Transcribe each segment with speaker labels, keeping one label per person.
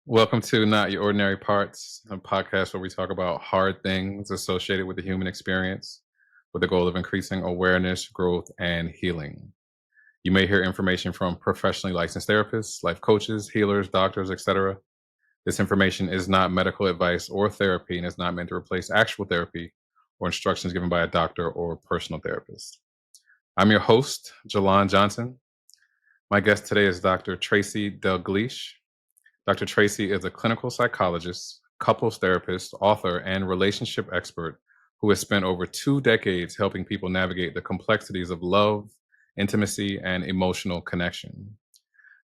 Speaker 1: Welcome to Not Your Ordinary Parts, a podcast where we talk about hard things associated with the human experience with the goal of increasing awareness, growth, and healing. You may hear information from professionally licensed therapists, life coaches, healers, doctors, etc. This information is not medical advice or therapy and is not meant to replace actual therapy or instructions given by a doctor or personal therapist. I'm your host, Jalon Johnson. My guest today is Dr. Tracy Dalgleish. Dr. Tracy is a clinical psychologist, couples therapist, author, and relationship expert who has spent over 2 decades helping people navigate the complexities of love, intimacy, and emotional connection.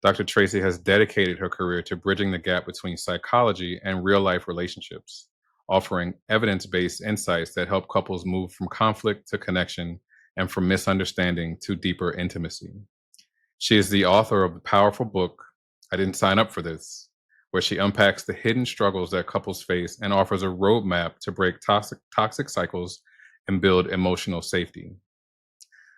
Speaker 1: Dr. Tracy has dedicated her career to bridging the gap between psychology and real life relationships, offering evidence based insights that help couples move from conflict to connection and from misunderstanding to deeper intimacy. She is the author of the powerful book, I Didn't Sign Up for This, where she unpacks the hidden struggles that couples face and offers a roadmap to break toxic cycles and build emotional safety.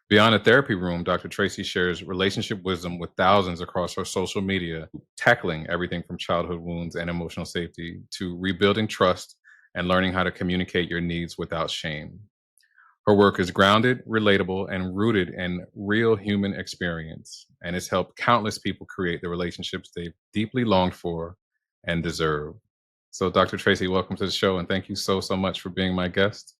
Speaker 1: Beyond the therapy room, Dr. Tracy shares relationship wisdom with thousands across her social media, tackling everything from childhood wounds and emotional safety to rebuilding trust and learning how to communicate your needs without shame. Her work is grounded, relatable, and rooted in real human experience, and has helped countless people create the relationships they've deeply longed for and deserve. So, Dr. Tracy, welcome to the show, and thank you so much for being my guest.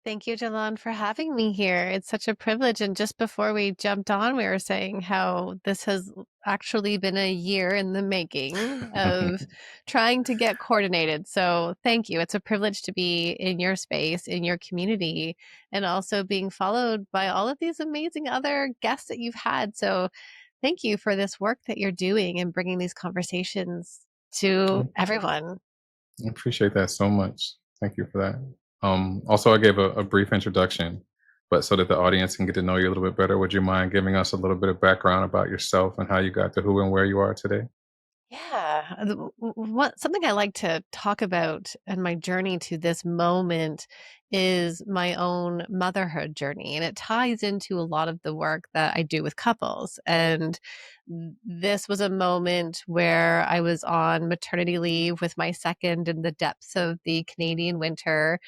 Speaker 2: Thank you, Jalon, for having me here. It's such a privilege. And just before we jumped on, we were saying how this has actually been a year in the making of trying to get coordinated. So thank you. It's a privilege to be in your space, in your community, and also being followed by all of these amazing other guests that you've had. So thank you for this work that you're doing and bringing these conversations to
Speaker 1: I
Speaker 2: everyone.
Speaker 1: appreciate that so much. Thank you for that. Also, I gave a brief introduction, but so that the audience can get to know you a little bit better, would you mind giving us a little bit of background about yourself and how you got to who and where you are today?
Speaker 2: Yeah, what something I like to talk about and my journey to this moment is my own motherhood journey, and it ties into a lot of the work that I do with couples. And this was a moment where I was on maternity leave with my second in the depths of the Canadian winter,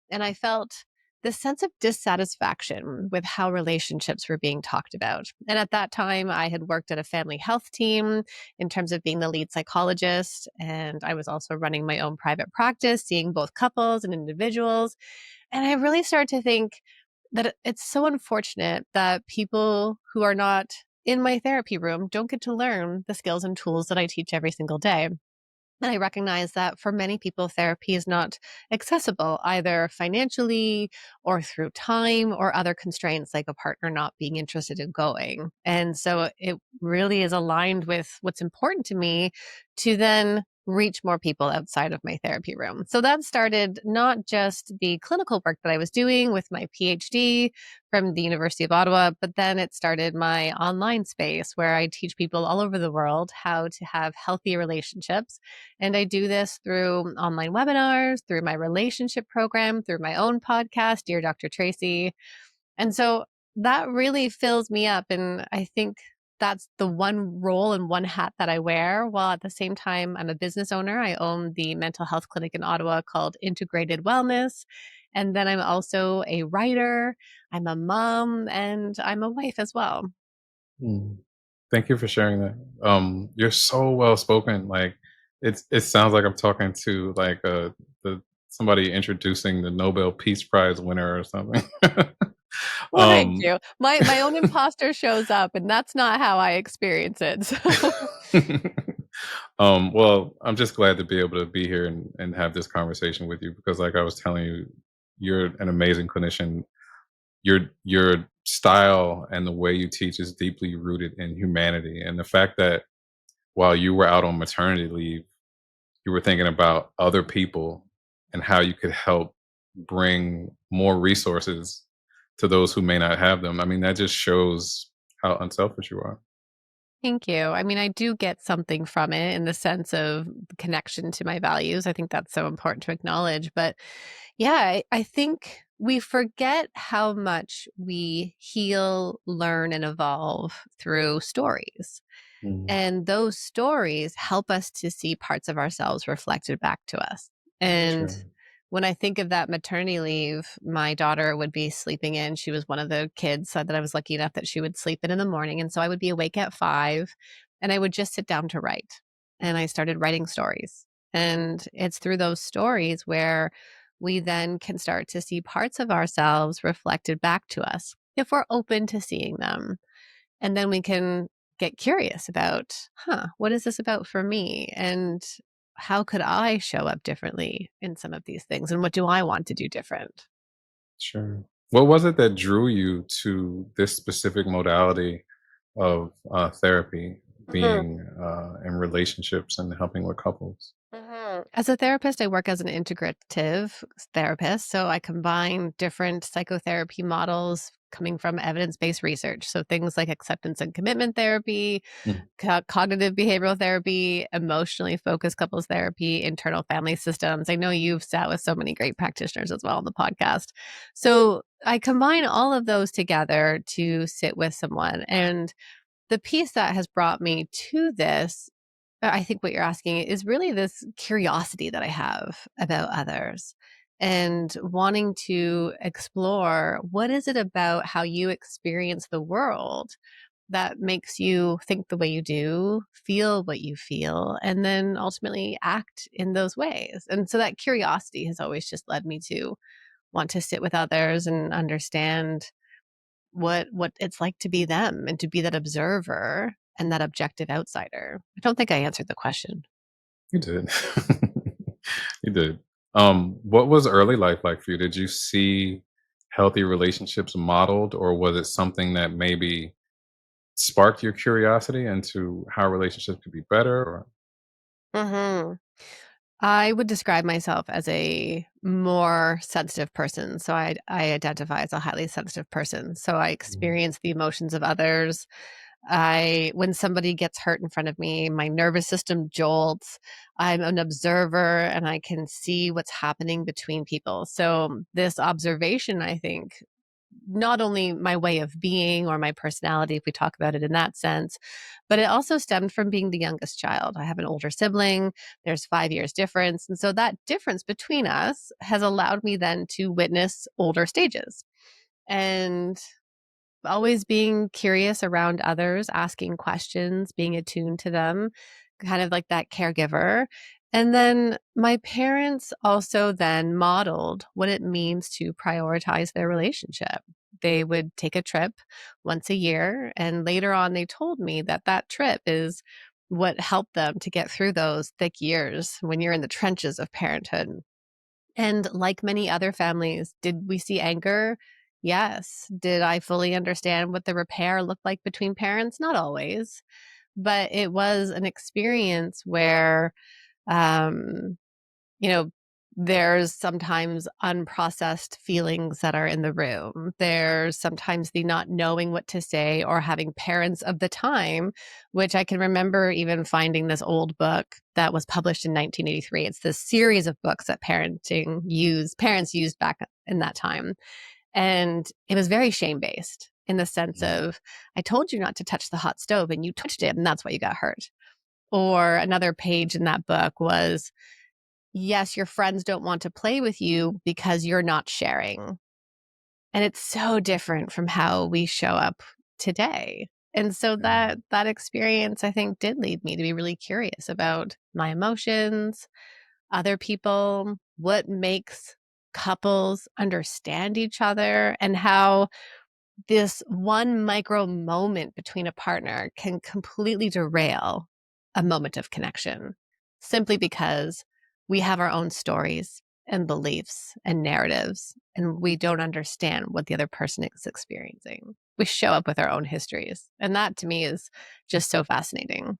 Speaker 2: and I felt this sense of dissatisfaction with how relationships were being talked about. And at that time, I had worked at a family health team in terms of being the lead psychologist. And I was also running my own private practice, seeing both couples and individuals. And I really started to think that it's so unfortunate that people who are not in my therapy room don't get to learn the skills and tools that I teach every single day. And I recognize that for many people, therapy is not accessible either financially or through time or other constraints like a partner not being interested in going. And so it really is aligned with what's important to me to then reach more people outside of my therapy room. So that started not just the clinical work that I was doing with my PhD from the University of Ottawa, but then it started my online space where I teach people all over the world how to have healthy relationships, and I do this through online webinars, through my relationship program, through my own podcast, Dear Dr. Tracy. And so that really fills me up. And I think that's the one role and one hat that I wear. While at the same time, I'm a business owner. I own the mental health clinic in Ottawa called Integrated Wellness. And then I'm also a writer, I'm a mom, and I'm a wife as well.
Speaker 1: Mm. Thank you for sharing that. You're so well spoken. Like it sounds like I'm talking to like the somebody introducing the Nobel Peace Prize winner or something.
Speaker 2: Well, thank
Speaker 1: um,
Speaker 2: you. My own imposter shows up, and that's not how I experience it. So
Speaker 1: well, I'm just glad to be able to be here and have this conversation with you because, like I was telling you, you're an amazing clinician. Your style and the way you teach is deeply rooted in humanity, and the fact that while you were out on maternity leave, you were thinking about other people and how you could help bring more resources to those who may not have them. I mean, that just shows how unselfish you are.
Speaker 2: thank you. I mean, I do get something from it in the sense of the connection to my values. I think that's so important to acknowledge. But yeah, I think we forget how much we heal, learn, and evolve through stories.
Speaker 1: Mm.
Speaker 2: And those stories help us to see parts of ourselves reflected back to us. And
Speaker 1: Sure.
Speaker 2: when I think of that maternity leave, my daughter would be sleeping in. She was one of the kids that I was lucky enough that she would sleep in the morning. And so I would be awake at 5 and I would just sit down to write. And I started writing stories. And it's through those stories where we then can start to see parts of ourselves reflected back to us if we're open to seeing them. And then we can get curious about, what is this about for me? And how could I show up differently in some of these things? And what do I want to do different?
Speaker 1: Sure. What was it that drew you to this specific modality of therapy,
Speaker 2: Mhm,
Speaker 1: being in relationships and helping with couples?
Speaker 2: mhm. As a therapist, I work as an integrative therapist. So I combine different psychotherapy models coming from evidence based research. So things like acceptance and commitment therapy,
Speaker 1: Mm.
Speaker 2: cognitive behavioral therapy, emotionally focused couples therapy, internal family systems. I know you've sat with so many great practitioners as well on the podcast. So I combine all of those together to sit with someone. And the piece that has brought me to this, I think what you're asking is really this curiosity that I have about others and wanting to explore what is it about how you experience the world that makes you think the way you do, feel what you feel, and then ultimately act in those ways. And so that curiosity has always just led me to want to sit with others and understand what it's like to be them and to be that observer and that objective outsider. I don't think I answered the question.
Speaker 1: You did. You did. What was early life like for you? Did you see healthy relationships modeled, or was it something that maybe sparked your curiosity into how relationships could be better? Or
Speaker 2: Mhm. I would describe myself as a more sensitive person. So I identify as a highly sensitive person. So I
Speaker 1: Mhm.
Speaker 2: experience the emotions of others. When somebody gets hurt in front of me, my nervous system jolts. I'm an observer and I can see what's happening between people. So this observation, I think, not only my way of being or my personality, if we talk about it in that sense, but it also stemmed from being the youngest child. I have an older sibling, there's 5 years difference. And so that difference between us has allowed me then to witness older stages. And always being curious around others, asking questions, being attuned to them, kind of like that caregiver. And then my parents also then modeled what it means to prioritize their relationship. They would take a trip once a year. And later on, they told me that that trip is what helped them to get through those thick years when you're in the trenches of parenthood. And like many other families, did we see anger? Yes. Did I fully understand what the repair looked like between parents? Not always, but it was an experience where, um, you know, there's sometimes unprocessed feelings that are in the room. There's sometimes the not knowing what to say or having parents of the time, which I can remember even finding this old book that was published in 1983. It's this series of books that parents used back in that time. And it was very shame based in the sense of, I told you not to touch the hot stove and you touched it and that's why you got hurt. Or another page in that book was, yes, your friends don't want to play with you because you're not sharing. And it's so different from how we show up today. And so
Speaker 1: Yeah.
Speaker 2: that experience I think did lead me to be really curious about my emotions, other people, what makes couples understand each other and how this one micro moment between a partner can completely derail a moment of connection simply because we have our own stories and beliefs and narratives, and we don't understand what the other person is experiencing. We show up with our own histories. And that to me is just so fascinating.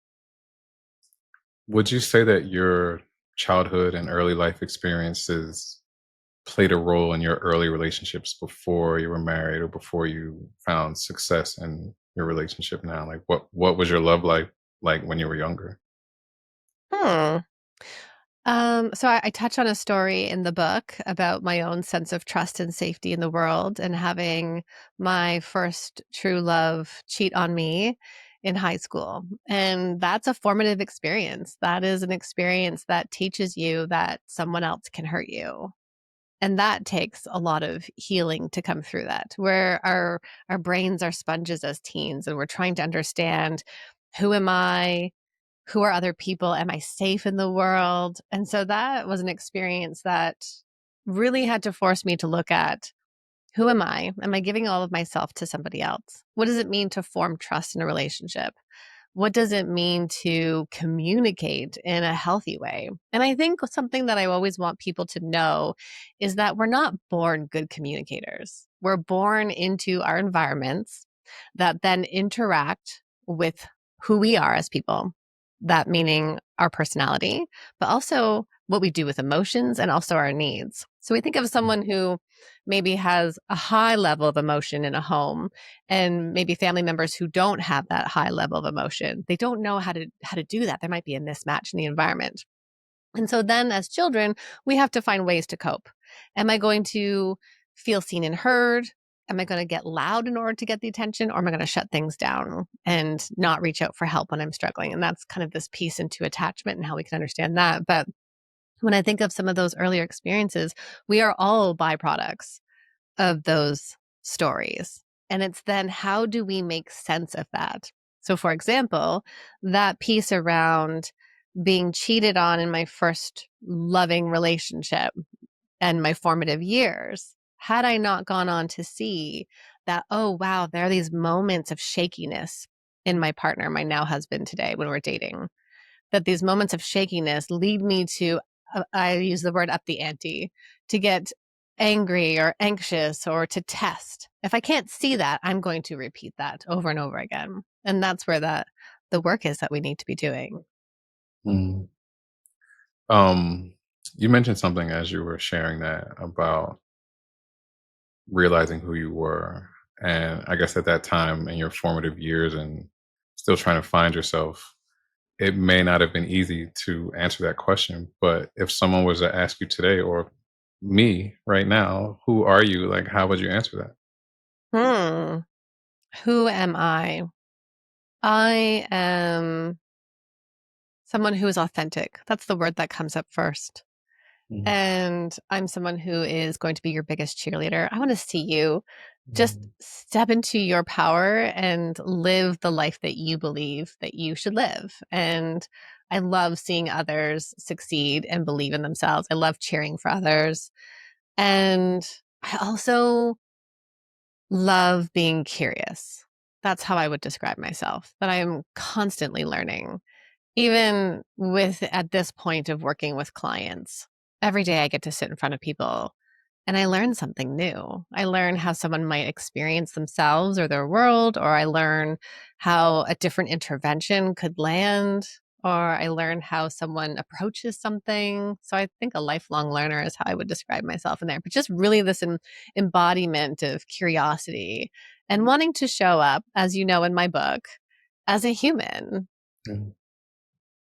Speaker 1: Would you say that your childhood and early life experiences played a role in your early relationships before you were married or before you found success in your relationship now? Like what was your love life like when you were younger?
Speaker 2: Hmm. So I touch on a story in the book about my own sense of trust and safety in the world and having my first true love cheat on me. in high school. And that's a formative experience. That is an experience that teaches you that someone else can hurt you. And that takes a lot of healing to come through that, where our brains are sponges as teens and we're trying to understand, who am I? Who are other people? Am I safe in the world? And so that was an experience that really had to force me to look at, who am I? Am I giving all of myself to somebody else? What does it mean to form trust in a relationship? What does it mean to communicate in a healthy way? And I think something that I always want people to know is that we're not born good communicators. We're born into our environments that then interact with who we are as people. That meaning our personality, but also what we do with emotions and also our needs. So we think of someone who maybe has a high level of emotion in a home, and maybe family members who don't have that high level of emotion. They don't know how to do that. There might be a mismatch in the environment. And so then as children, we have to find ways to cope. Am I going to feel seen and heard? Am I going to get loud in order to get the attention, or am I going to shut things down and not reach out for help when I'm struggling? And that's kind of this piece into attachment and how we can understand that. But when I think of some of those earlier experiences, we are all byproducts of those stories. And it's then, how do we make sense of that? So, for example, that piece around being cheated on in my first loving relationship and my formative years, had I not gone on to see that, oh, wow, there are these moments of shakiness in my partner, my now husband today, when we're dating, that these moments of shakiness lead me to, I use the word up the ante, to get angry or anxious or to test. If I can't see that, I'm going to repeat that over and over again. And that's where the work is that we need to be doing.
Speaker 1: Mm. Um, you mentioned something as you were sharing that about realizing who you were. And I guess at that time in your formative years and still trying to find yourself, it may not have been easy to answer that question. But if someone was to ask you today, or me right now, who are you? Like, how would you answer that?
Speaker 2: Hmm. Who am I? I am someone who is authentic. That's the word that comes up first.
Speaker 1: Mm,
Speaker 2: And I'm someone who is going to be your biggest cheerleader. I want to see you just
Speaker 1: mm,
Speaker 2: step into your power and live the life that you believe that you should live. And I love seeing others succeed and believe in themselves. I love cheering for others. And I also love being curious. That's how I would describe myself, that I am constantly learning. Even with at this point of working with clients, every day I get to sit in front of people and I learn something new. I learn how someone might experience themselves or their world, or I learn how a different intervention could land, or I learn how someone approaches something. So I think a lifelong learner is how I would describe myself in there. But just really this embodiment of curiosity and wanting to show up, as you know in my book, as a human.
Speaker 1: mm.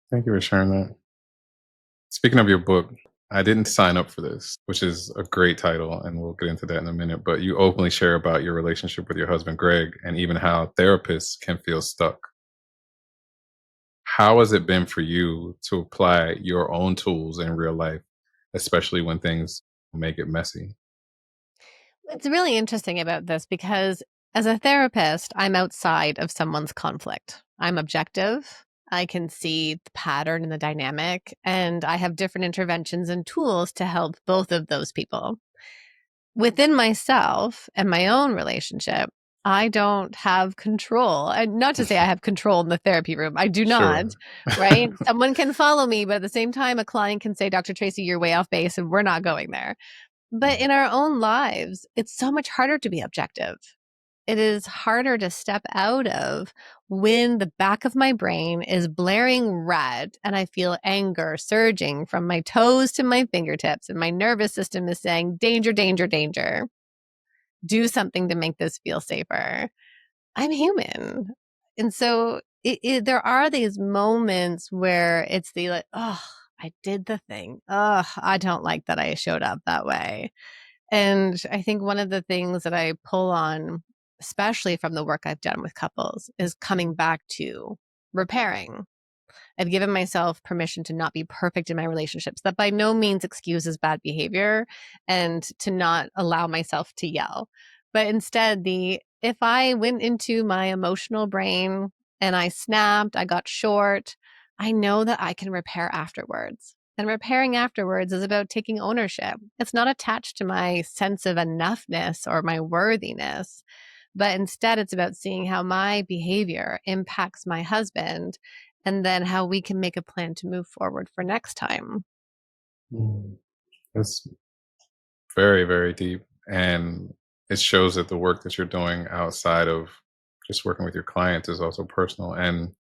Speaker 1: Thank you for sharing that. Speaking of your book, I didn't sign up for this, which is a great title, and we'll get into that in a minute. But you openly share about your relationship with your husband, Greg, and even how therapists can feel stuck. How has it been for you to apply your own tools in real life, especially when things make it messy?
Speaker 2: It's really interesting about this because as a therapist, I'm outside of someone's conflict. I'm objective. I can see the pattern and the dynamic, and I have different interventions and tools to help both of those people. Within myself and my own relationship, I don't have control. And not to say I have control in the therapy room. I do not,
Speaker 1: Sure.
Speaker 2: right? Someone can follow me, but at the same time, a client can say, Dr. Tracy, you're way off base, and we're not going there. But
Speaker 1: Mm,
Speaker 2: in our own lives, it's so much harder to be objective. It is harder to step out of when the back of my brain is blaring red and I feel anger surging from my toes to my fingertips, and my nervous system is saying, danger, danger, danger. Do something to make this feel safer. I'm human. And so there are these moments where it's the like, oh, I did the thing. Oh, I don't like that I showed up that way. And I think one of the things that I pull on especially from the work I've done with couples, is coming back to repairing. I've given myself permission to not be perfect in my relationships. That by no means excuses bad behavior, and to not allow myself to yell. But instead, the if I went into my emotional brain and I snapped, I got short, I know that I can repair afterwards. And repairing afterwards is about taking ownership. It's not attached to my sense of enoughness or my worthiness, but instead it's about seeing how my behavior impacts my husband, and then how we can make a plan to move forward for next time.
Speaker 1: Mm. That's very, very deep. And it shows that the work that you're doing outside of just working with your clients is also personal. And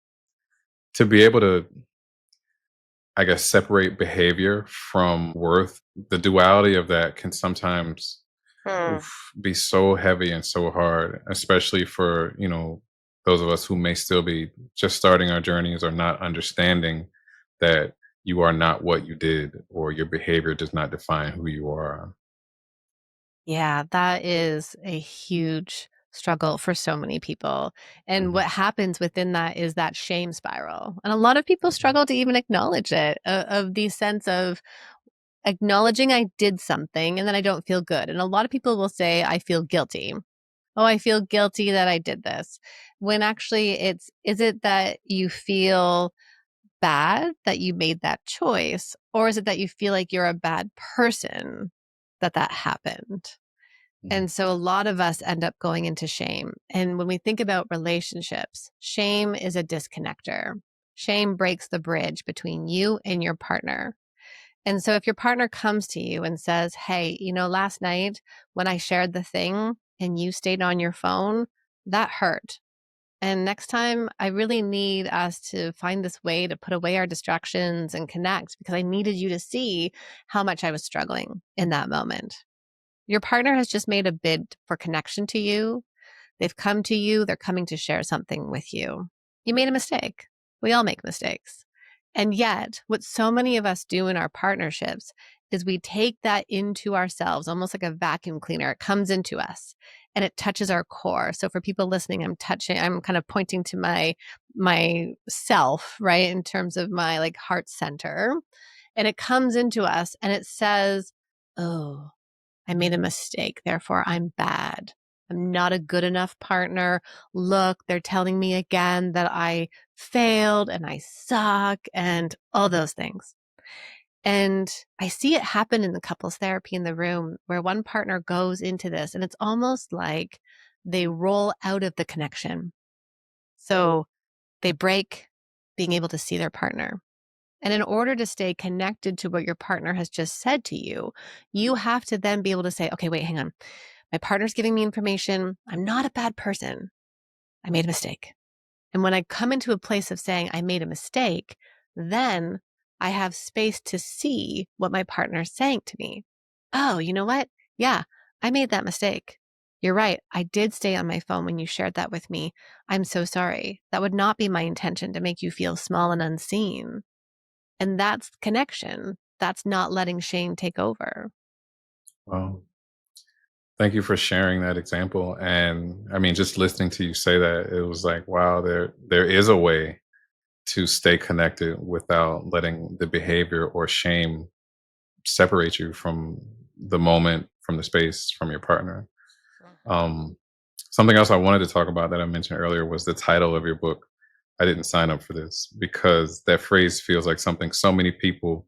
Speaker 1: to be able to, I guess, separate behavior from worth, the duality of that can sometimes
Speaker 2: Hmm.
Speaker 1: oof, be so heavy and so hard, especially for, those of us who may still be just starting our journeys or not understanding that you are not what you did or your behavior does not define who you are.
Speaker 2: Yeah, that is a huge struggle for so many people. And
Speaker 1: Mhm.
Speaker 2: what happens within that is that shame spiral. And a lot of people struggle to even acknowledge it, of the sense of acknowledging I did something and then I don't feel good. And a lot of people will say, I feel guilty. Oh, I feel guilty that I did this. When actually is it that you feel bad that you made that choice? Or is it that you feel like you're a bad person that happened?
Speaker 1: Mhm.
Speaker 2: And so a lot of us end up going into shame. And when we think about relationships, shame is a disconnector. Shame breaks the bridge between you and your partner. And so if your partner comes to you and says, hey, last night when I shared the thing and you stayed on your phone, that hurt. And next time, I really need us to find this way to put away our distractions and connect, because I needed you to see how much I was struggling in that moment. Your partner has just made a bid for connection to you. They've come to you, they're coming to share something with you. You made a mistake. We all make mistakes. And yet, what so many of us do in our partnerships is we take that into ourselves, almost like a vacuum cleaner. It comes into us and it touches our core. So for people listening, I'm kind of pointing to my self, right? In terms of my like heart center. And it comes into us and it says, oh, I made a mistake. Therefore, I'm bad. I'm not a good enough partner. Look, they're telling me again that I failed and I suck and all those things. And I see it happen in the couples therapy in the room where one partner goes into this and it's almost like they roll out of the connection. So they break being able to see their partner. And in order to stay connected to what your partner has just said to you have to then be able to say, okay, wait, hang on. My partner's giving me information. I'm not a bad person. I made a mistake. And when I come into a place of saying I made a mistake, then I have space to see what my partner is saying to me. Oh, you know what? Yeah, I made that mistake. You're right. I did stay on my phone when you shared that with me. I'm so sorry. That would not be my intention to make you feel small and unseen. And that's connection. That's not letting shame take over.
Speaker 1: Well, thank you for sharing that example. And I mean, just listening to you say that, it was like, wow, there is a way to stay connected without letting the behavior or shame separate you from the moment, from the space, from your partner. Um, Something else I wanted to talk about that I mentioned earlier was the title of your book. I didn't sign up for this because that phrase feels like something so many people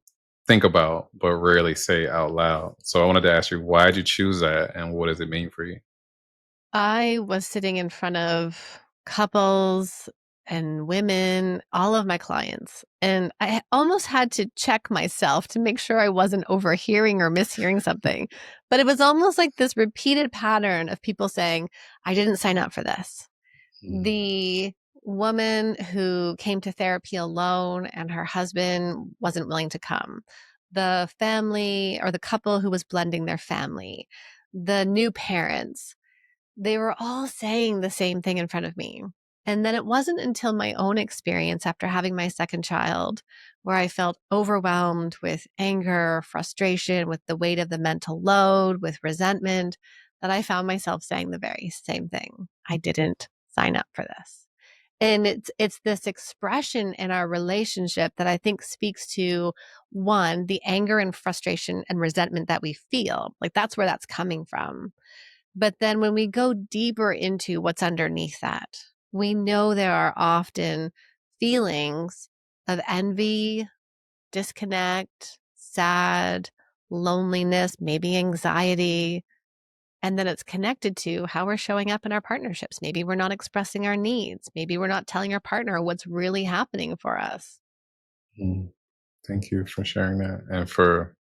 Speaker 1: think about but rarely say out loud. So I wanted to ask you, why did you choose that and what does it mean for you?
Speaker 2: I was sitting in front of couples and women, all of my clients, and I almost had to check myself to make sure I wasn't overhearing or mishearing something. But it was almost like this repeated pattern of people saying, I didn't sign up for this.
Speaker 1: Mm.
Speaker 2: The woman who came to therapy alone and her husband wasn't willing to come. The family or the couple who was blending their family. The new parents, they were all saying the same thing in front of me. And then it wasn't until my own experience after having my second child where I felt overwhelmed with anger, frustration, with the weight of the mental load, with resentment, that I found myself saying the very same thing. I didn't sign up for this. And it's this expression in our relationship that I think speaks to, one, the anger and frustration and resentment that we feel. Like, that's where that's coming from. But then when we go deeper into what's underneath that, we know there are often feelings of envy, disconnect, sad, loneliness, maybe anxiety. And then it's connected to how we're showing up in our partnerships. Maybe we're not expressing our needs. Maybe we're not telling our partner what's really happening for us.
Speaker 1: Mm. Thank you for sharing that and for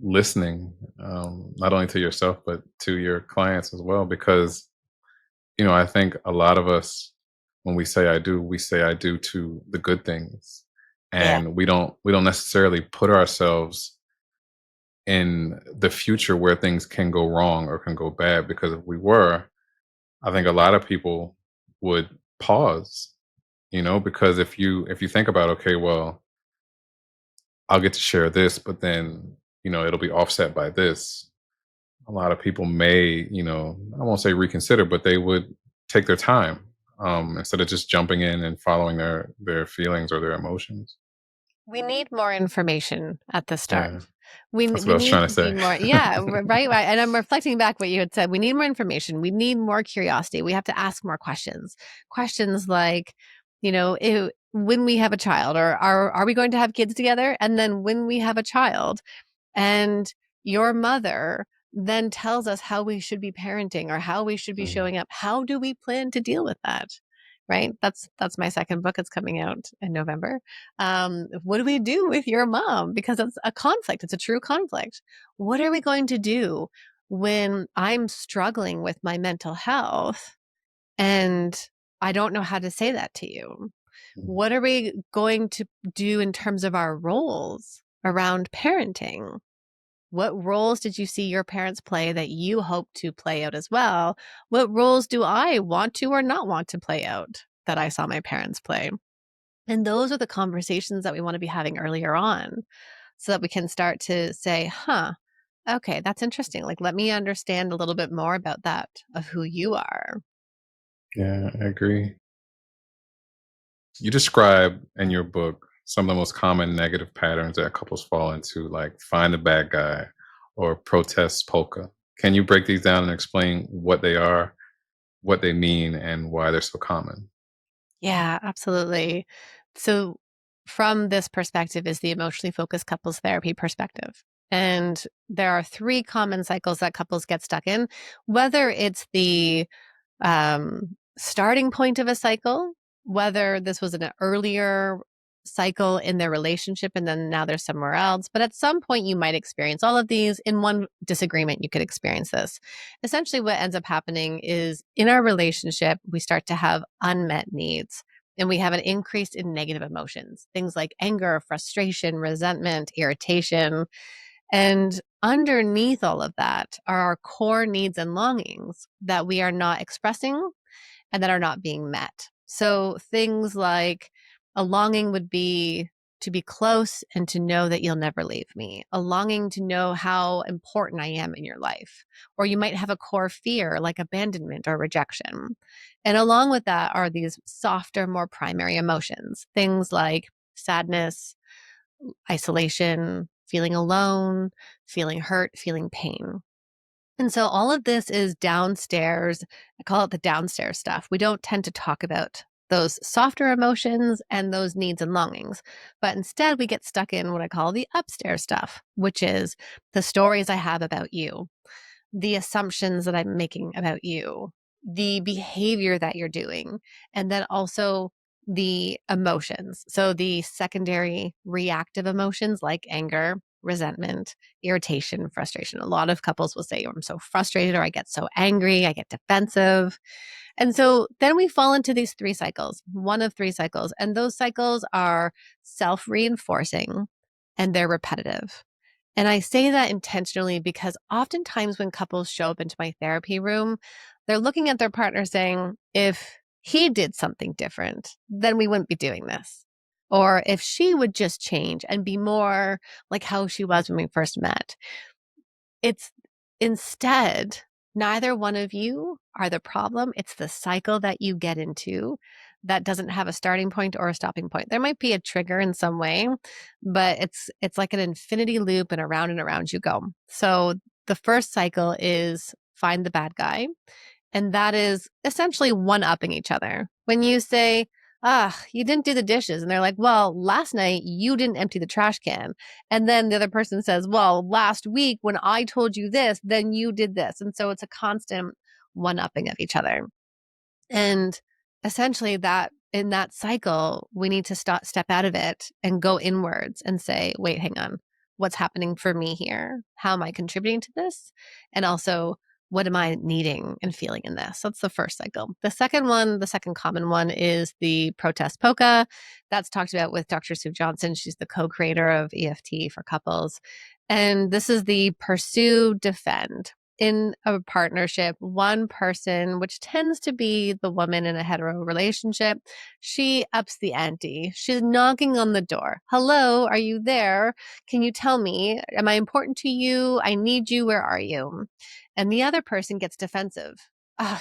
Speaker 1: listening, not only to yourself, but to your clients as well. Because, I think a lot of us, when we say I do to the good things.
Speaker 2: Yeah.
Speaker 1: And we don't necessarily put ourselves in the future where things can go wrong or can go bad, because if we were, I think a lot of people would pause, because if you think about, okay, well, I'll get to share this, but then, it'll be offset by this. A lot of people may, I won't say reconsider, but they would take their time, instead of just jumping in and following their feelings or their emotions.
Speaker 2: We need more information at the start.
Speaker 1: Yeah,
Speaker 2: We
Speaker 1: that's what
Speaker 2: we
Speaker 1: I was
Speaker 2: need
Speaker 1: trying to
Speaker 2: to be
Speaker 1: say.
Speaker 2: more, yeah, right, and I'm reflecting back what you had said. We need more information. We need more curiosity. We have to ask more questions. Questions like, when we have a child, or are we going to have kids together? And then when we have a child, and your mother then tells us how we should be parenting or how we should be
Speaker 1: Mm,
Speaker 2: showing up. How do we plan to deal with that? Right? That's my second book. It's coming out in November. What do we do with your mom? Because it's a conflict. It's a true conflict. What are we going to do when I'm struggling with my mental health and I don't know how to say that to you?
Speaker 1: mm,
Speaker 2: What are we going to do in terms of our roles around parenting? What roles did you see your parents play that you hope to play out as well? What roles do I want to or not want to play out that I saw my parents play? And those are the conversations that we want to be having earlier on, so that we can start to say, huh, okay, that's interesting. Like, let me understand a little bit more about that, of who you are.
Speaker 1: yeah, I agree. You describe in your book some of the most common negative patterns that couples fall into, like find the bad guy or protest polka. Can you break these down and explain what they are, what they mean, and why they're so common?
Speaker 2: Yeah, absolutely. So, from this perspective is the emotionally focused couples therapy perspective. And there are three common cycles that couples get stuck in, whether it's the starting point of a cycle, whether this was an earlier cycle in their relationship and then now they're somewhere else. But at some point, you might experience all of these. In one disagreement, you could experience this. Essentially, what ends up happening is in our relationship, we start to have unmet needs. And we have an increase in negative emotions, things like anger, frustration, resentment, irritation. And underneath all of that are our core needs and longings that we are not expressing and that are not being met. So things like a longing would be to be close and to know that you'll never leave me, a longing to know how important I am in your life. Or you might have a core fear like abandonment or rejection. And along with that are these softer, more primary emotions, things like sadness, isolation, feeling alone, feeling hurt, feeling pain. And so all of this is downstairs. I call it the downstairs stuff. We don't tend to talk about those softer emotions and those needs and longings, but instead we get stuck in what I call the upstairs stuff, which is the stories I have about you, the assumptions that I'm making about you, the behavior that you're doing, and then also the emotions. So the secondary reactive emotions like anger, resentment, irritation, frustration. A lot of couples will say, I'm so frustrated, or I get so angry, I get defensive. And so then we fall into these three cycles, one of three cycles. And those cycles are self reinforcing and they're repetitive. And I say that intentionally because oftentimes when couples show up into my therapy room, they're looking at their partner saying, if he did something different, then we wouldn't be doing this. Or if she would just change and be more like how she was when we first met. It's instead Neither one of you are the problem. It's the cycle that you get into that doesn't have a starting point or a stopping point. There might be a trigger in some way, but it's like an infinity loop and around you go. So the first cycle is find the bad guy. And that is essentially one-upping each other. When you say, you didn't do the dishes. And they're like, well, last night you didn't empty the trash can. And then the other person says, well, last week when I told you this, then you did this. And so it's a constant one-upping of each other. And essentially that in that cycle, we need to step out of it and go inwards and say, wait, hang on. What's happening for me here? How am I contributing to this? And also, what am I needing and feeling in this? That's the first cycle. The second one, the second common one is the protest polka. That's talked about with Dr. Sue Johnson. She's the co-creator of EFT for couples. And this is the pursue, defend in a partnership, one person, which tends to be the woman in a hetero relationship, she ups the ante. She's knocking on the door. Hello, are you there? Can you tell me? Am I important to you? I need you. Where are you? And the other person gets defensive.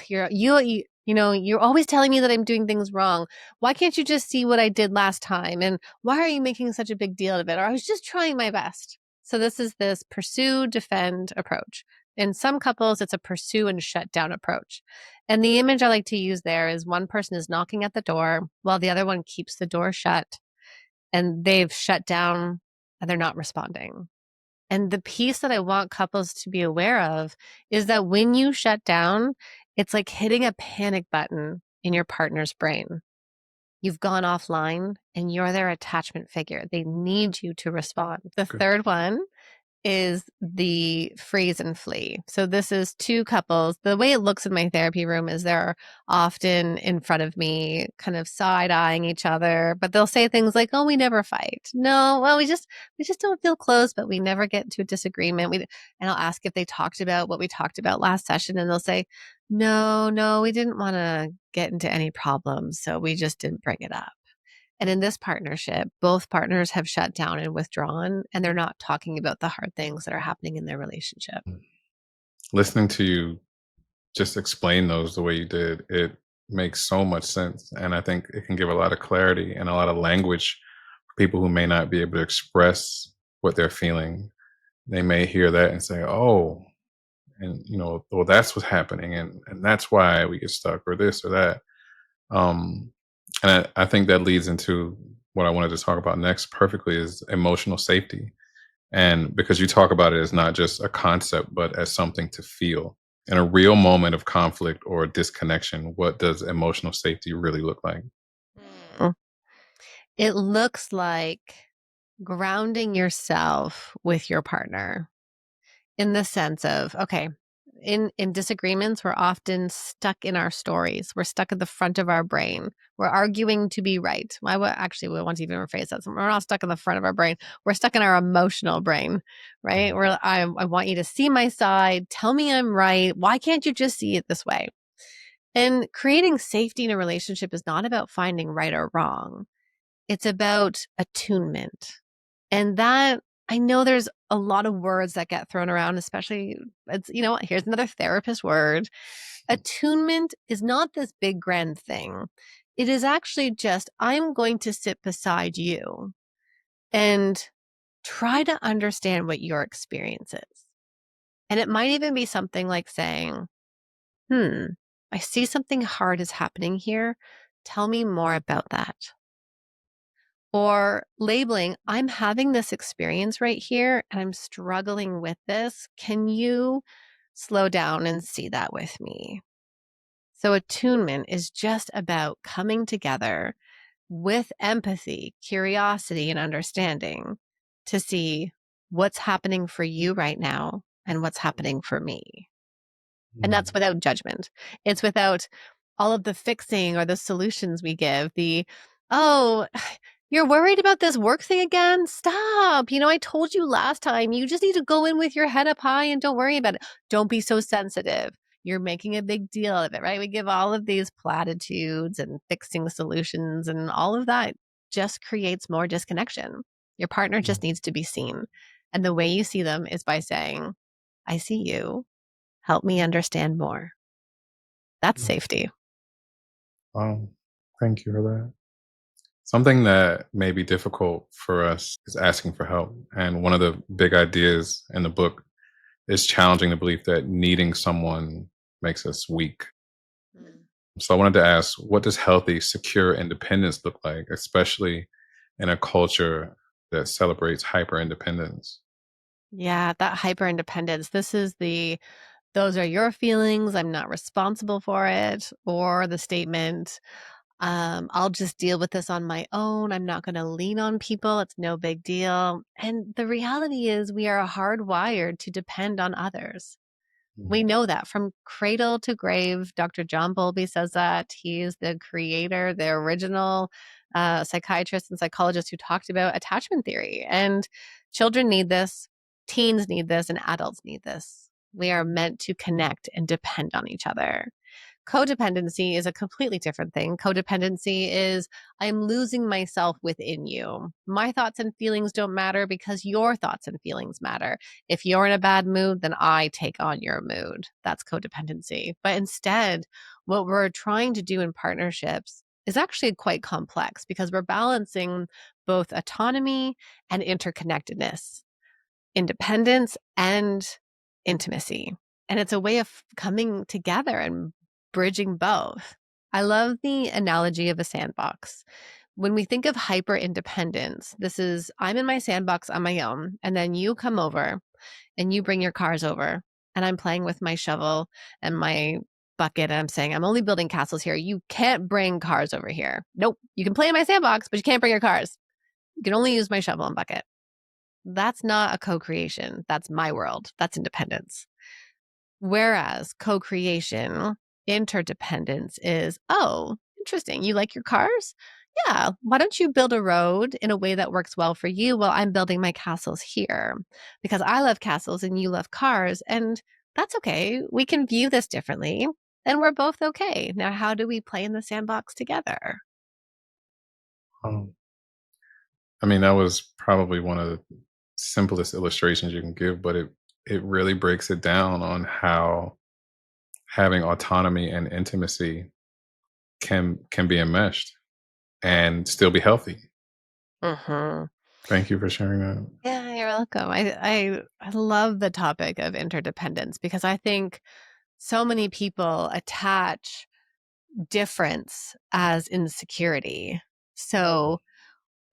Speaker 2: You're always telling me that I'm doing things wrong. Why can't you just see what I did last time? And why are you making such a big deal of it? Or I was just trying my best. So this is this pursue, defend approach. In some couples, it's a pursue and shut down approach. And the image I like to use there is one person is knocking at the door while the other one keeps the door shut and they've shut down and they're not responding. And the piece that I want couples to be aware of is that when you shut down, it's like hitting a panic button in your partner's brain. You've gone offline and you're their attachment figure. They need you to respond. The
Speaker 1: Good.
Speaker 2: third one is the freeze and flee. So this is two couples. The way it looks in my therapy room is they're often in front of me, kind of side-eyeing each other, but they'll say things like, "Oh, we never fight." No, well, we just don't feel close, but we never get into a disagreement. And I'll ask if they talked about what we talked about last session, and they'll say, "No, no, we didn't want to get into any problems, so we just didn't bring it up." And in this partnership, both partners have shut down and withdrawn, and they're not talking about the hard things that are happening in their relationship.
Speaker 1: Listening to you just explain those the way you did, it makes so much sense. And I think it can give a lot of clarity and a lot of language for people who may not be able to express what they're feeling. They may hear that and say, oh, and well, that's what's happening, and that's why we get stuck, or this or that. Um, and I think that leads into what I wanted to talk about next perfectly is emotional safety. And because you talk about it as not just a concept, but as something to feel. In a real moment of conflict or disconnection, what does emotional safety really look like?
Speaker 2: Mm. It looks like grounding yourself with your partner in the sense of, okay, in disagreements, we're often stuck in our stories. We're stuck at the front of our brain. We're arguing to be right. Actually, we want to even rephrase that. We're not stuck in the front of our brain. We're stuck in our emotional brain, right?
Speaker 1: Mhm.
Speaker 2: Where I want you to see my side. Tell me I'm right. Why can't you just see it this way? And creating safety in a relationship is not about finding right or wrong. It's about attunement. And that I know there's a lot of words that get thrown around, especially here's another therapist word. Attunement is not this big grand thing. It is actually just, I'm going to sit beside you and try to understand what your experience is. And it might even be something like saying, I see something hard is happening here. Tell me more about that. Or labeling, I'm having this experience right here and I'm struggling with this. Can you slow down and see that with me? So, attunement is just about coming together with empathy, curiosity, and understanding to see what's happening for you right now and what's happening for me. And that's
Speaker 1: Mm.
Speaker 2: without judgment. It's without all of the fixing or the solutions we give. Oh, you're worried about this work thing again? Stop. I told you last time, you just need to go in with your head up high and don't worry about it. Don't be so sensitive. You're making a big deal of it, right? We give all of these platitudes and fixing solutions, and all of that just creates more disconnection. Your partner just
Speaker 1: Mm.
Speaker 2: needs to be seen. And the way you see them is by saying, I see you. Help me understand more. That's
Speaker 1: Mm.
Speaker 2: safety.
Speaker 1: Wow. Thank you for that. Something that may be difficult for us is asking for help. And one of the big ideas in the book is challenging the belief that needing someone makes us weak.
Speaker 2: Mm.
Speaker 1: So I wanted to ask, what does healthy, secure independence look like, especially in a culture that celebrates hyper independence?
Speaker 2: Yeah, that hyper independence. This is the those are your feelings. I'm not responsible for it. Or the statement, I'll just deal with this on my own. I'm not going to lean on people. It's no big deal. And the reality is, we are hardwired to depend on others.
Speaker 1: Mm,
Speaker 2: We know that from cradle to grave. Dr. John Bowlby says that. He's the creator, the original psychiatrist and psychologist who talked about attachment theory. And children need this, teens need this, and adults need this. We are meant to connect and depend on each other. Codependency is a completely different thing. Codependency is I'm losing myself within you. My thoughts and feelings don't matter because your thoughts and feelings matter. If you're in a bad mood, then I take on your mood. That's codependency. But instead, what we're trying to do in partnerships is actually quite complex because we're balancing both autonomy and interconnectedness, independence and intimacy. And it's a way of coming together and bridging both. I love the analogy of a sandbox. When we think of hyper independence, this is I'm in my sandbox on my own, and then you come over and you bring your cars over, and I'm playing with my shovel and my bucket. And I'm saying, I'm only building castles here. You can't bring cars over here. Nope. You can play in my sandbox, but you can't bring your cars. You can only use my shovel and bucket. That's not a co-creation. That's my world. That's independence. Whereas co-creation, interdependence is, oh, interesting. You like your cars? Yeah. Why don't you build a road in a way that works well for you while I'm building my castles here? Because I love castles and you love cars. And that's okay. We can view this differently and we're both okay. Now, how do we play in the sandbox together?
Speaker 1: um, I mean, that was probably one of the simplest illustrations you can give, but it really breaks it down on how having autonomy and intimacy can be enmeshed and still be healthy.
Speaker 2: Hmm.
Speaker 1: Thank you for sharing that.
Speaker 2: Yeah, you're welcome. I love the topic of interdependence because I think so many people attach difference as insecurity. So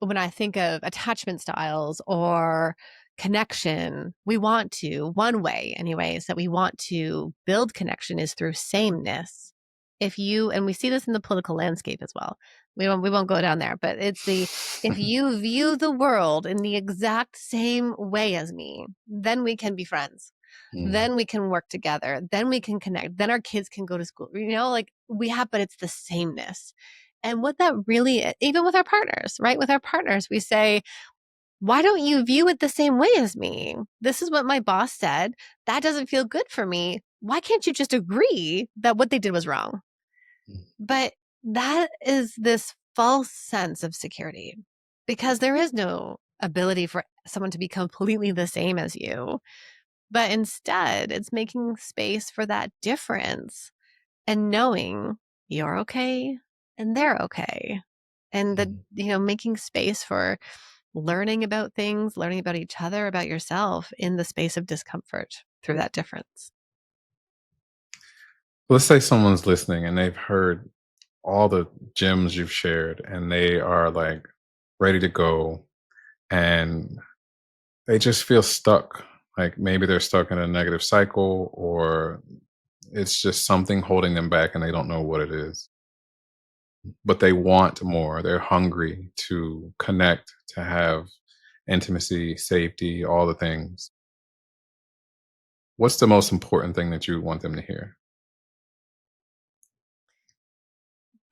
Speaker 2: when I think of attachment styles or connection, we want to, one way, anyways, that we want to build connection is through sameness. If you, and we see this in the political landscape as well. We won't go down there, but it's the if you view the world in the exact same way as me, then we can be friends.
Speaker 1: Mm,
Speaker 2: Then we can work together. Then we can connect. Then our kids can go to school. Like we have, but it's the sameness. And what that really, even with our partners, right? With our partners, we say, why don't you view it the same way as me? This is what my boss said. That doesn't feel good for me. Why can't you just agree that what they did was wrong?
Speaker 1: mm,
Speaker 2: But that is this false sense of security because there is no ability for someone to be completely the same as you. But instead, it's making space for that difference and knowing you're okay and they're okay. And
Speaker 1: mm.
Speaker 2: making space for learning about things, learning about each other, about yourself in the space of discomfort through that difference.
Speaker 1: Let's say someone's listening and they've heard all the gems you've shared and they are like ready to go and they just feel stuck. Like maybe they're stuck in a negative cycle or it's just something holding them back and they don't know what it is. But they want more. They're hungry to connect, to have intimacy, safety, all the things. What's the most important thing that you want them to hear?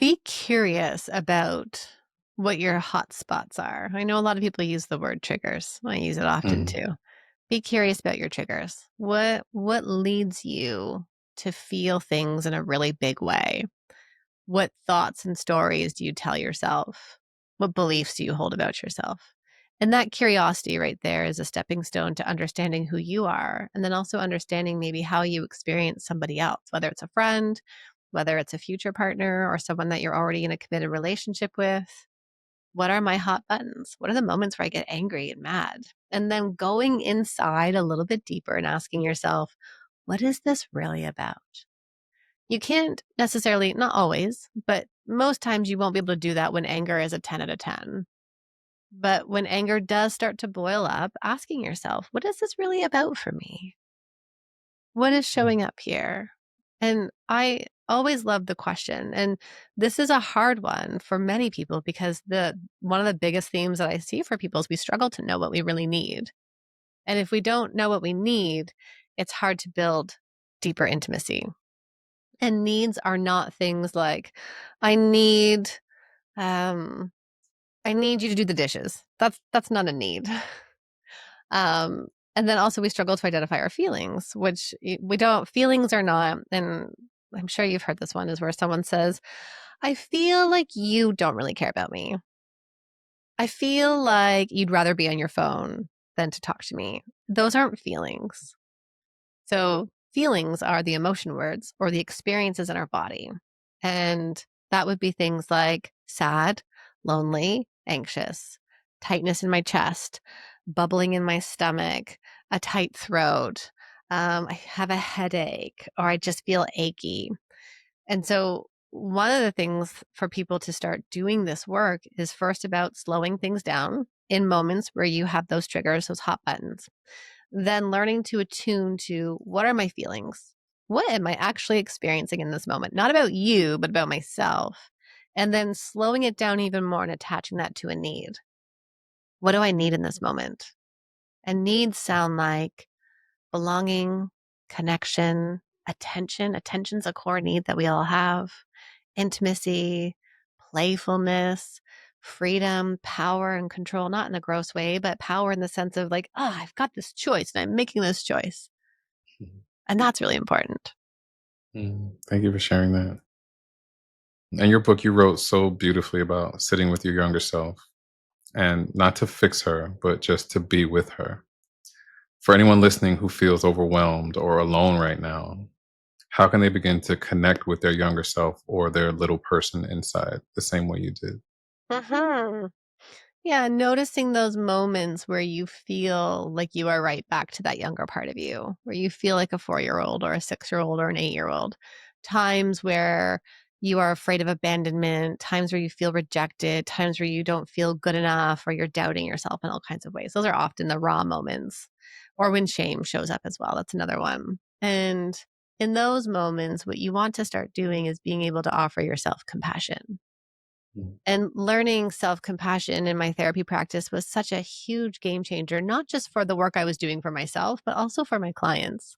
Speaker 2: Be curious about what your hot spots are. I know a lot of people use the word triggers. I use it often
Speaker 1: Mm,
Speaker 2: too. Be curious about your triggers. What leads you to feel things in a really big way? What thoughts and stories do you tell yourself? What beliefs do you hold about yourself? And that curiosity right there is a stepping stone to understanding who you are, and then also understanding maybe how you experience somebody else, whether it's a friend, whether it's a future partner, or someone that you're already in a committed relationship with. What are my hot buttons? What are the moments where I get angry and mad? And then going inside a little bit deeper and asking yourself, what is this really about? You can't necessarily, not always, but most times you won't be able to do that when anger is a 10 out of 10. But when anger does start to boil up, asking yourself, what is this really about for me? What is
Speaker 1: Mm.
Speaker 2: showing up here? And I always love the question. And this is a hard one for many people because the one of the biggest themes that I see for people is we struggle to know what we really need. And if we don't know what we need, it's hard to build deeper intimacy. And needs are not things like I need um I need you to do the dishes. That's not a need. And then also we struggle to identify our feelings, which we don't, feelings are not, and I'm sure you've heard this one is where someone says, I feel like you don't really care about me. I feel like you'd rather be on your phone than to talk to me. Those aren't feelings. So feelings are the emotion words or the experiences in our body. And that would be things like sad, lonely, anxious, tightness in my chest, bubbling in my stomach, a tight throat. I have a headache, or I just feel achy. And so, one of the things for people to start doing this work is first about slowing things down in moments where you have those triggers, those hot buttons. Then learning to attune to what are my feelings? What am I actually experiencing in this moment? Not about you, but about myself. And then slowing it down even more and attaching that to a need. What do I need in this moment? And needs sound like belonging, connection, attention. Attention's a core need that we all have. Intimacy, playfulness, freedom, power, and control, not in a gross way, but power in the sense of like, oh, I've got this choice and I'm making this choice. And that's really important.
Speaker 1: Thank you for sharing that. In your book, you wrote so beautifully about sitting with your younger self and not to fix her, but just to be with her. For anyone listening who feels overwhelmed or alone right now, how can they begin to connect with their younger self or their little person inside the same way you did?
Speaker 2: Hmm. Yeah, noticing those moments where you feel like you are right back to that younger part of you, where you feel like a 4-year-old or a 6-year-old or an 8-year-old. Times where you are afraid of abandonment, times where you feel rejected, times where you don't feel good enough or you're doubting yourself in all kinds of ways. Those are often the raw moments. Or when shame shows up as well. That's another one. And in those moments, what you want to start doing is being able to offer yourself compassion.
Speaker 1: Mm.
Speaker 2: And learning self compassion in my therapy practice was such a huge game changer, not just for the work I was doing for myself, but also for my clients.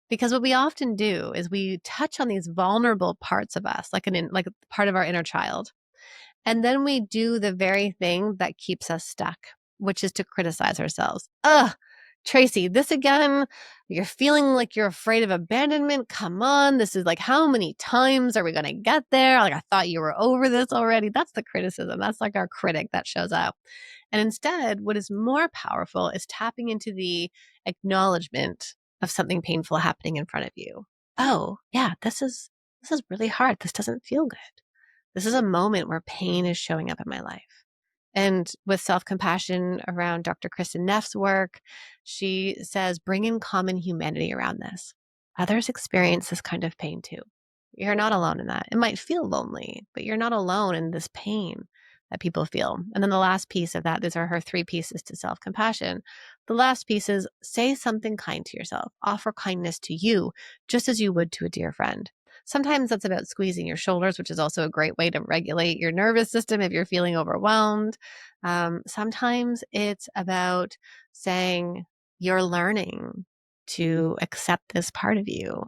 Speaker 2: Because what we often do is we touch on these vulnerable parts of us, like a part of our inner child. And then we do the very thing that keeps us stuck, which is to criticize ourselves. Ugh, Tracy, this again? You're feeling like you're afraid of abandonment? Come on. This is like, how many times are we going to get there? Like, I thought you were over this already. That's the criticism. That's like our critic that shows up. And instead, what is more powerful is tapping into the acknowledgement of something painful happening in front of you. Oh, yeah, this is really hard. This doesn't feel good. This is a moment where pain is showing up in my life. And with self compassion around Dr. Kristen Neff's work, she says, bring in common humanity around this. Others experience this kind of pain too. You're not alone in that. It might feel lonely, but you're not alone in this pain that people feel. And then the last piece of that, these are her 3 pieces to self compassion. The last piece is say something kind to yourself, offer kindness to you, just as you would to a dear friend. Sometimes that's about squeezing your shoulders, which is also a great way to regulate your nervous system if you're feeling overwhelmed. Sometimes it's about saying, you're learning to accept this part of you,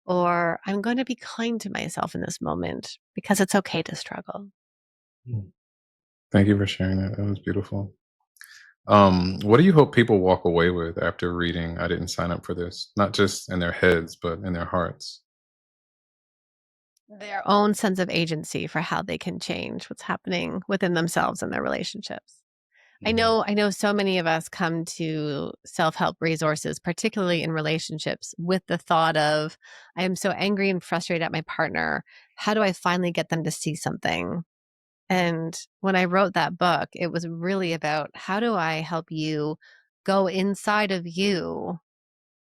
Speaker 2: or I'm going to be kind to myself in this moment because it's okay to struggle.
Speaker 1: Mm. Thank you for sharing that. That was beautiful. What do you hope people walk away with after reading I Didn't Sign Up for This? Not just in their heads, but in their hearts.
Speaker 2: Their own sense of agency for how they can change what's happening within themselves and their relationships.
Speaker 1: Mhm.
Speaker 2: I know so many of us come to self-help resources, particularly in relationships, with the thought of, I am so angry and frustrated at my partner. How do I finally get them to see something? And when I wrote that book, it was really about how do I help you go inside of you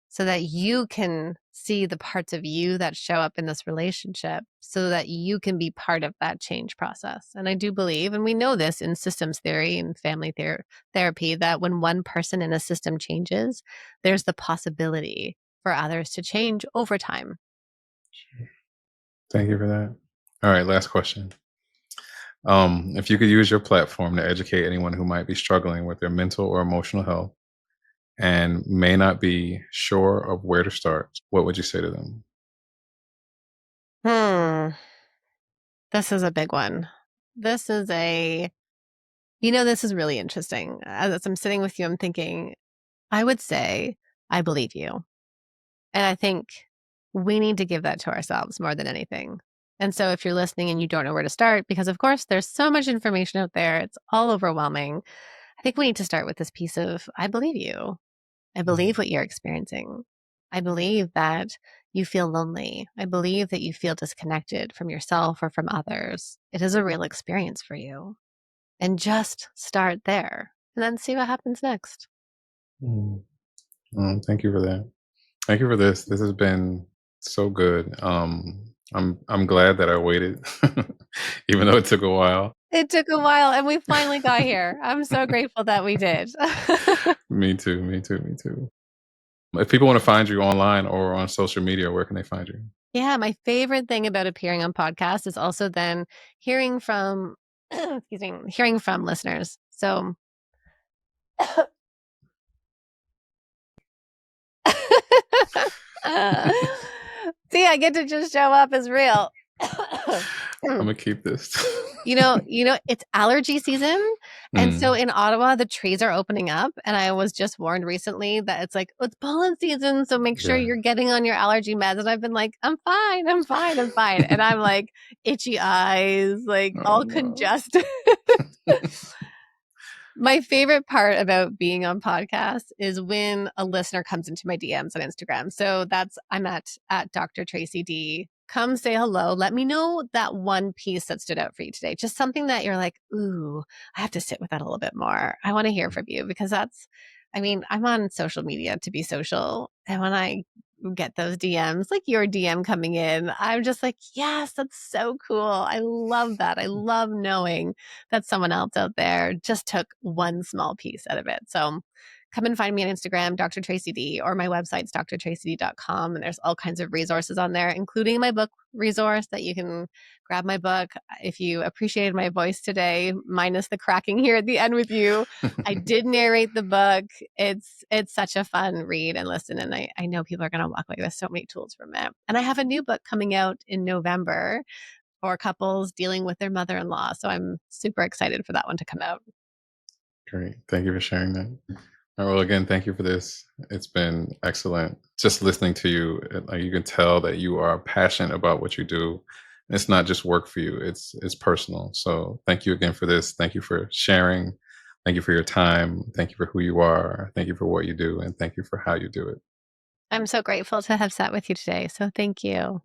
Speaker 2: so that you can see the parts of you that show up in this relationship so that you can be part of that change process. And I do believe, and we know this in systems theory and family therapy, that when one person in a system changes, there's the possibility for others to change over time.
Speaker 1: Thank you for that. All right, last question. If you could use your platform to educate anyone who might be struggling with their mental or emotional health and may not be sure of where to start, what would you say to them?
Speaker 2: Hmm. This is a big one. This is a, this is really interesting. As I'm sitting with you, I'm thinking, I would say, I believe you. And I think we need to give that to ourselves more than anything. And so if you're listening and you don't know where to start, because of course there's so much information out there, it's all overwhelming. I think we need to start with this piece of I believe you. I
Speaker 1: Mm,
Speaker 2: believe what you're experiencing. I believe that you feel lonely. I believe that you feel disconnected from yourself or from others. It is a real experience for you. And just start there and then see what happens next.
Speaker 1: mm. Thank you for that. Thank you for this. This has been so good. I'm glad that I waited, even though it took a while.
Speaker 2: It took a while and we finally got here. I'm so grateful that we did.
Speaker 1: Me too. Me too. Me too. If people want to find you online or on social media, where can they find you?
Speaker 2: Yeah, my favorite thing about appearing on podcasts is also then hearing from excuse me, hearing from listeners. So see, I get to just show up as real.
Speaker 1: I'm gonna keep this.
Speaker 2: It's allergy season, and so
Speaker 1: Mm,
Speaker 2: in Ottawa, the trees are opening up, and I was just warned recently that it's like, "It's pollen season, so make sure
Speaker 1: yeah.
Speaker 2: you're getting on your allergy meds," and I've been like, "I'm fine, I'm fine, I'm fine," and I'm like, itchy eyes, like,
Speaker 1: Oh
Speaker 2: all
Speaker 1: no.
Speaker 2: congested. My favorite part about being on podcasts is when a listener comes into my DMs on Instagram. So that's I'm at Dr. Tracy D. Come say hello. Let me know that one piece that stood out for you today. Just something that you're like, ooh, I have to sit with that a little bit more. I want to hear from you because I'm on social media to be social. And when I get those DMs, like your DM coming in, I'm just like, yes, that's so cool. I love that. I love knowing that someone else out there just took one small piece out of it. So come and find me on Instagram, Dr. Tracy D, or my website's drtracyd.com. And there's all kinds of resources on there, including my book resource that you can grab my book. If you appreciated my voice today, minus the cracking here at the end with you, I did narrate the book. It's such a fun read and listen. And I know people are gonna walk away with so many tools from it. And I have a new book coming out in November for couples dealing with their mother-in-law. So I'm super excited for that one to come out.
Speaker 1: Great. Thank you for sharing that. Well, again, thank you for this. It's been excellent. Just listening to you, like you can tell that you are passionate about what you do. It's not just work for you; it's personal. So, thank you again for this. Thank you for sharing. Thank you for your time. Thank you for who you are. Thank you for what you do, and thank you for how you do it.
Speaker 2: I'm so grateful to have sat with you today. So thank you.